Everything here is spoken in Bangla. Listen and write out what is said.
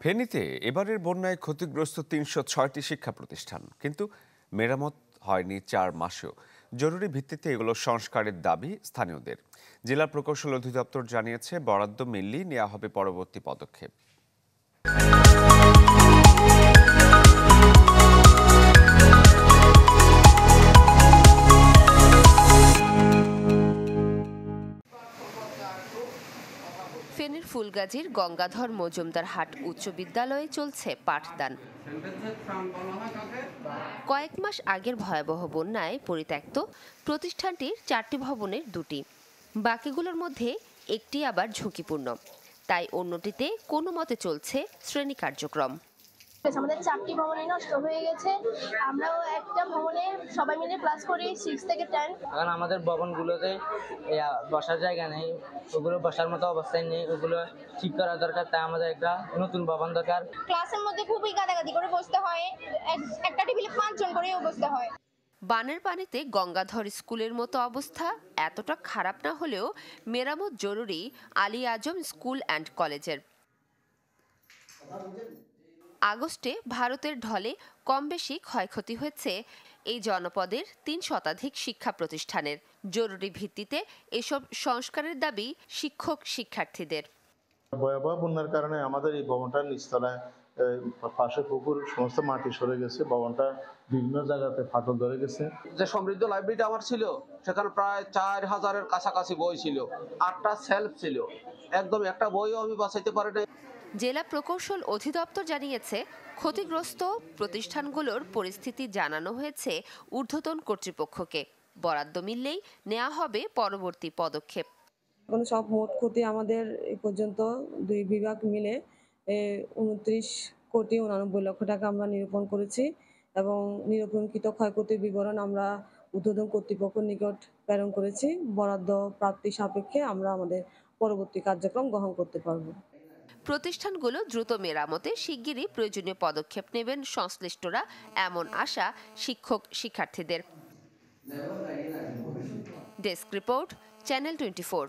ফেনীতে এবারের বন্যায় ক্ষতিগ্রস্ত ৩০৬টি শিক্ষা প্রতিষ্ঠান, কিন্তু মেরামত হয়নি ৪ মাসেও। জরুরি ভিত্তিতে এগুলো সংস্কারের দাবি স্থানীয়দের। জেলা প্রকৌশল অধিদপ্তর জানিয়েছে, বরাদ্দ মিললেই নেওয়া হবে পরবর্তী পদক্ষেপ। ফেনীর ফুলগাজীর গঙ্গাধর মজুমদার হাট উচ্চ বিদ্যালয়ে চলছে পাঠদান। কয়েক মাস আগের ভয়াবহ বন্যায় পরিত্যক্ত প্রতিষ্ঠানটির 4টি ভবনের 2টি, বাকিগুলোর মধ্যে একটি আবার ঝুঁকিপূর্ণ, তাই অন্যটিতে কোনো মতে চলছে শ্রেণী কার্যক্রম। আমাদের 4টি ভবনই নষ্ট হয়ে গেছে। আমরাও একটা ভবনে সবাই মিলে ক্লাস করি 6 থেকে 10। কারণ আমাদের ভবনগুলোতে বসার জায়গা নেই, ওগুলো বসার মতো অবস্থায় নেই, ওগুলো ঠিক করা দরকার। তাই আমাদের একটা নতুন ভবন দরকার। ক্লাসের মধ্যে খুবই গাদাগাদি করে বসতে হয়, একটা টেবিলে 5 জন করেও বসতে হয়। বানের পানিতে গঙ্গাধর স্কুলের মতো অবস্থা এতটা খারাপ না হলেও মেরামত জরুরি আলী আজম স্কুল অ্যান্ড কলেজের। আগস্টে ভারতের ঢলে কম বেশি ক্ষয়ক্ষতি হয়েছে এই জনপদের 3 শতাধিক শিক্ষা প্রতিষ্ঠানের। জরুরি ভিত্তিতে এসব সংস্কারের দাবি শিক্ষক শিক্ষার্থীদের। ভয়াবহ বন্যার কারণে আমাদের এই ভবনটার নিচতলায় পাশে পুকুর সমস্ত মাটি সরে গেছে, ভবনটা বিভিন্ন জায়গাতে ফাটল ধরে গেছে। যে সমৃদ্ধ লাইব্রেরিটা আমার ছিল, সেখানে প্রায় 4000-এর কাছাকাছি বই ছিল, 8টা সেলফ ছিল, একদম একটা বইও আমি বাঁচাইতে পারি না। জেলা প্রকৌশল অধিদপ্তর জানিয়েছে, ক্ষতিগ্রস্ত প্রতিষ্ঠানগুলোর পরিস্থিতি জানানো হয়েছে ঊর্ধ্বতন কর্তৃপক্ষকে। বরাদ্দ মিললেই নেওয়া হবে পরবর্তী পদক্ষেপ। এখন সব মোট ক্ষতি আমাদের এই পর্যন্ত 2 বিভাগ মিলে 29,89,00,000 টাকা আমরা নিরূপণ করেছি এবং নিরূপণকৃত ক্ষয়ক্ষতির বিবরণ আমরা ঊর্ধ্বতন কর্তৃপক্ষের নিকট প্রেরণ করেছি। বরাদ্দ প্রাপ্তি সাপেক্ষে আমরা আমাদের পরবর্তী কার্যক্রম গ্রহণ করতে পারব। প্রতিষ্ঠানগুলো দ্রুত মেরামতে শিগগিরই প্রয়োজনীয় পদক্ষেপ নেবেন সংশ্লিষ্টরা, এমন আশা শিক্ষক শিক্ষার্থীদের। Desk report, channel 24।